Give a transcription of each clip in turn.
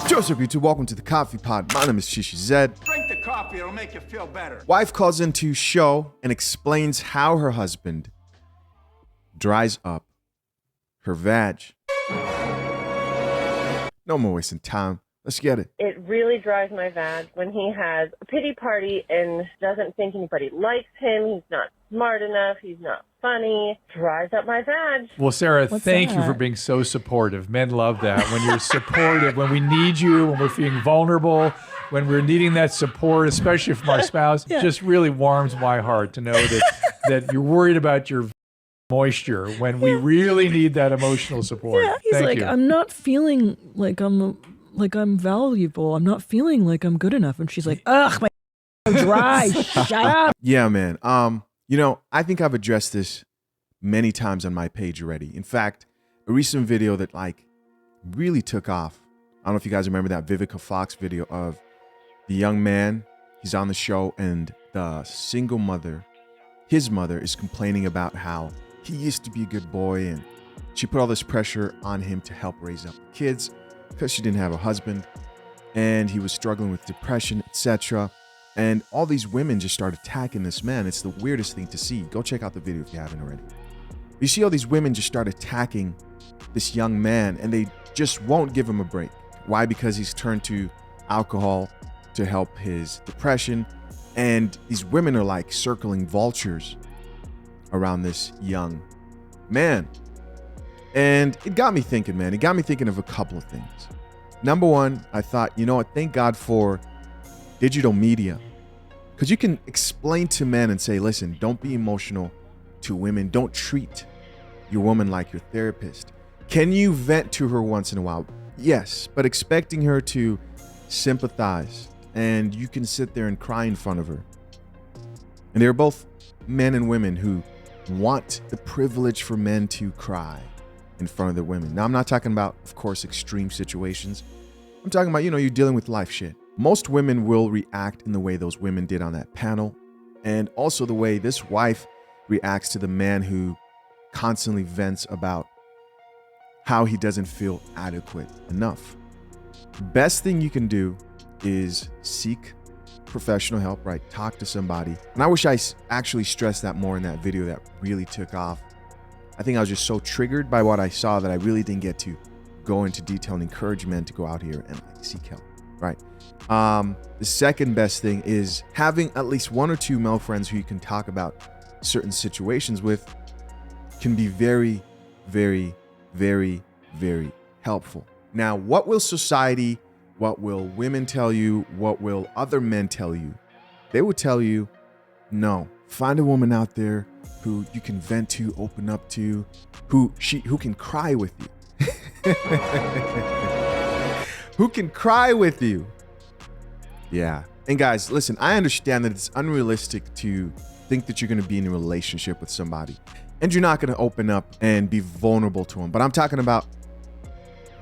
What's up, YouTube? Welcome to the Coffee Pod. My name is Shishi Zed. Drink the coffee, it'll make you feel better. Wife calls into show and explains how her husband dries up her vag. No more wasting time. Let's get it. It really dries my vag when he has a pity party and doesn't think anybody likes him. He's not smart enough. He's not funny. Dries up my vag. Well, Sarah, thank you for being so supportive. Men love that. When you're supportive, when we need you, when we're feeling vulnerable, when we're needing that support, especially from our spouse, it just really warms my heart to know that you're worried about your moisture when we really need that emotional support. Yeah, he's Thank like, you. I'm not feeling like I'm valuable. I'm not feeling like I'm good enough. And she's like, ugh, my dry. Shut up. Yeah, man. You know, I think I've addressed this many times on my page already. In fact, a recent video that really took off. I don't know if you guys remember that Vivica Fox video of the young man. He's on the show and the single mother, his mother, is complaining about how he used to be a good boy and she put all this pressure on him to help raise up the kids because she didn't have a husband and he was struggling with depression, etc. And all these women just start attacking this man. It's the weirdest thing to see. Go check out the video if you haven't already. You see all these women just start attacking this young man and they just won't give him a break. Why? Because he's turned to alcohol to help his depression. And these women are like circling vultures around this young man. And it got me thinking, man. It got me thinking of a couple of things. Number one, I thought, you know what? Thank God for digital media. Because you can explain to men and say, listen, don't be emotional to women. Don't treat your woman like your therapist. Can you vent to her once in a while? Yes, but expecting her to sympathize and you can sit there and cry in front of her. And they're both men and women who want the privilege for men to cry in front of their women. Now, I'm not talking about, of course, extreme situations. I'm talking about, you're dealing with life shit. Most women will react in the way those women did on that panel, and also the way this wife reacts to the man who constantly vents about how he doesn't feel adequate enough. Best thing you can do is seek professional help, right? Talk to somebody. And I wish I actually stressed that more in that video that really took off. I think I was just so triggered by what I saw that I really didn't get to go into detail and encourage men to go out here and seek help, right? The second best thing is having at least one or two male friends who you can talk about certain situations with can be very, very, very, very helpful. Now, what will society, what will women tell you, what will other men tell you? They will tell you, no, find a woman out there who you can vent to, open up to, who can cry with you. Who can cry with you. Yeah. And guys, listen, I understand that it's unrealistic to think that you're going to be in a relationship with somebody and you're not going to open up and be vulnerable to them. But I'm talking about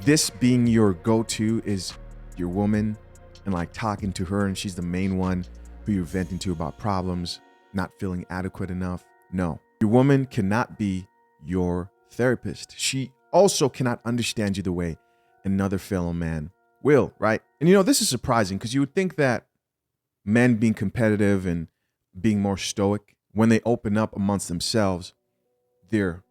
this being your go-to is your woman and talking to her and she's the main one who you're venting to about problems, not feeling adequate enough. No, your woman cannot be your therapist. She also cannot understand you the way another fellow man will, right? And this is surprising because you would think that men being competitive and being more stoic, when they open up amongst themselves, they're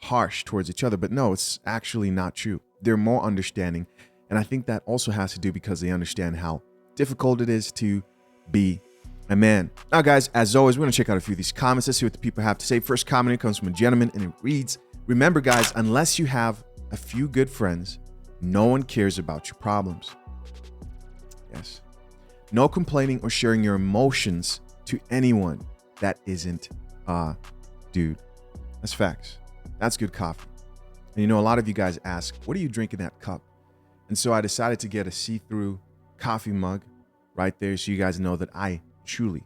harsh towards each other. But no, it's actually not true. They're more understanding. And I think that also has to do because they understand how difficult it is to be a man. Now, guys, as always, we're going to check out a few of these comments. Let's see what the people have to say. First comment comes from a gentleman and it reads, remember, guys, unless you have a few good friends, no one cares about your problems. Yes. No complaining or sharing your emotions to anyone that isn't dude. That's facts. That's good coffee. And a lot of you guys ask, what are you drinking that cup? And so I decided to get a see-through coffee mug right there so you guys know that I truly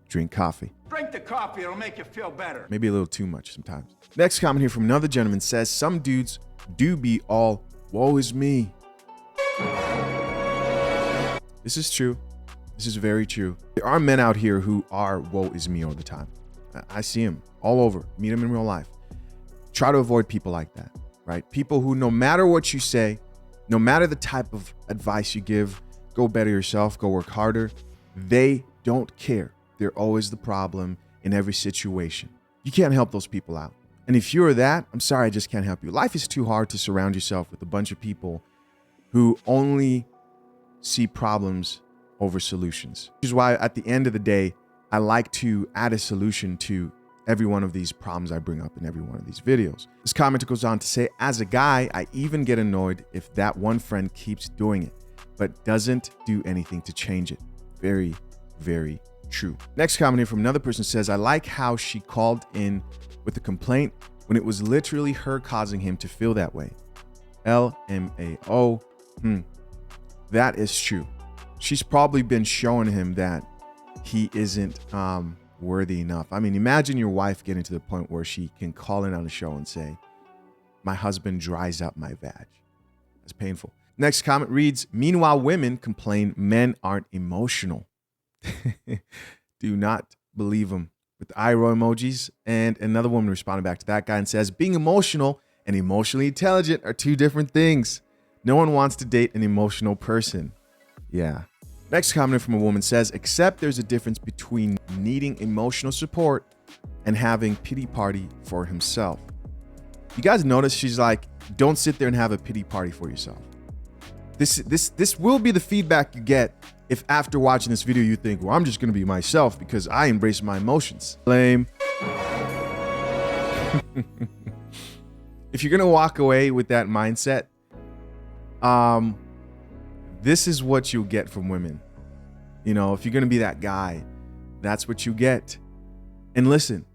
drink coffee. Drink the coffee, it'll make you feel better. Maybe a little too much sometimes. Next comment here from another gentleman says, some dudes do be all, woe is me. This is true. This is very true. There are men out here who are woe is me all the time. I see them all over, meet them in real life. Try to avoid people like that, right? People who no matter what you say, No matter the type of advice you give, go better yourself, go work harder, they don't care. They're always the problem in every situation. You can't help those people out. And if you're that, I'm sorry, I just can't help you. Life is too hard to surround yourself with a bunch of people who only see problems over solutions. Which is why at the end of the day, I like to add a solution to every one of these problems I bring up in every one of these videos. This commenter goes on to say, as a guy, I even get annoyed if that one friend keeps doing it, but doesn't do anything to change it. Very, very true. Next comment here from another person says, I like how she called in with a complaint when it was literally her causing him to feel that way. LMAO. That is true. She's probably been showing him that he isn't worthy enough. I mean, imagine your wife getting to the point where she can call in on a show and say, my husband dries up my vag. That's painful. Next comment reads, meanwhile, women complain men aren't emotional. Do not believe them. With eye roll emojis. And another woman responded back to that guy and says, being emotional and emotionally intelligent are two different things. No one wants to date an emotional person. Yeah. Next comment from a woman says, except there's a difference between needing emotional support and having pity party for himself. You guys notice she's like, don't sit there and have a pity party for yourself. This will be the feedback you get if after watching this video you think, well, I'm just going to be myself because I embrace my emotions. Lame. If you're going to walk away with that mindset, this is what you'll get from women. You know, if you're going to be that guy, that's what you get. And listen,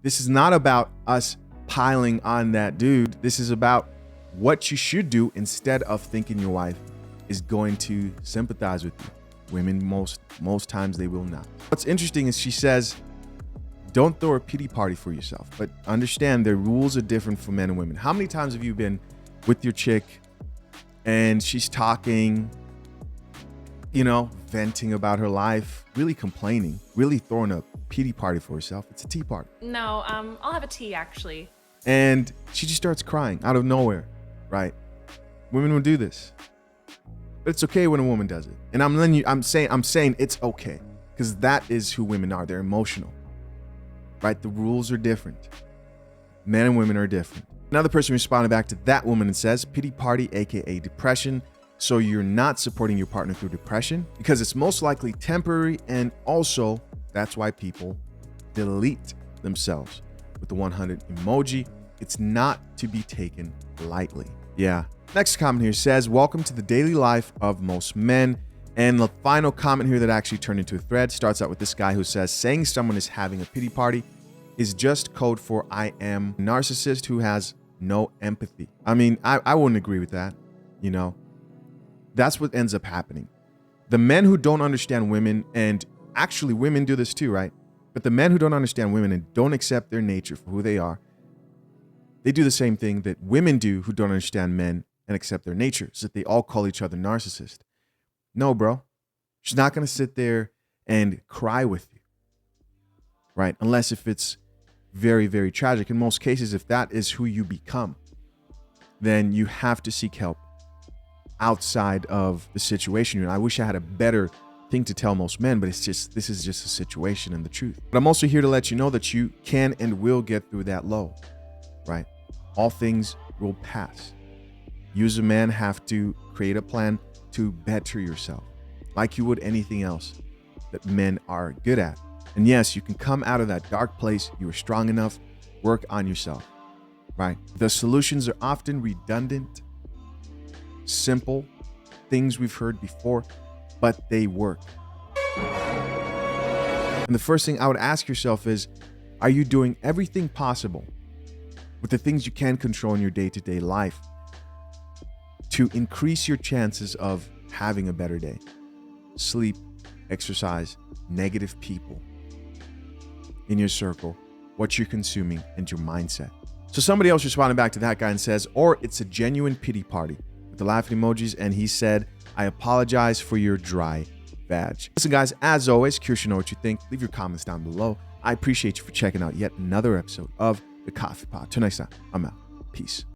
this is not about us piling on that dude. This is about what you should do instead of thinking your wife is going to sympathize with you. Women, most times they will not. What's interesting is she says, don't throw a pity party for yourself, but understand the rules are different for men and women. How many times have you been with your chick and she's talking, you know, venting about her life, really complaining, really throwing a pity party for herself? It's a tea party. No, I'll have a tea actually. And she just starts crying out of nowhere, right? Women will do this. But it's okay when a woman does it. And I'm saying it's okay because that is who women are. They're emotional, right? The rules are different. Men and women are different. Another person responded back to that woman and says, pity party, AKA depression. So you're not supporting your partner through depression because it's most likely temporary. And also that's why people delete themselves with the 100 emoji. It's not to be taken lightly. Yeah. Next comment here says, welcome to the daily life of most men. And the final comment here that actually turned into a thread starts out with this guy who says, saying someone is having a pity party is just code for I am a narcissist who has no empathy. I mean, I wouldn't agree with that. You know, that's what ends up happening. The men who don't understand women, and actually women do this too, right? But the men who don't understand women and don't accept their nature for who they are, they do the same thing that women do who don't understand men and accept their nature, so that they all call each other narcissist. No, bro. She's not going to sit there and cry with you, right? Unless if it's very, very tragic. In most cases, if that is who you become, then you have to seek help outside of the situation. And I wish I had a better thing to tell most men, but this is just a situation and the truth. But I'm also here to let you know that you can and will get through that low, right? All things will pass. You as a man have to create a plan to better yourself like you would anything else that men are good at. And yes, you can come out of that dark place. You are strong enough. Work on yourself, right? The solutions are often redundant, simple things we've heard before, but they work. And the first thing I would ask yourself is, are you doing everything possible with the things you can control in your day-to-day life to increase your chances of having a better day? Sleep, exercise, negative people in your circle, what you're consuming, and your mindset. So somebody else responded back to that guy and says, or it's a genuine pity party, with the laughing emojis. And he said, I apologize for your dry vag. Listen, guys, as always, curious to know what you think. Leave your comments down below. I appreciate you for checking out yet another episode of The Coffee Pot. Till next time, I'm out. Peace.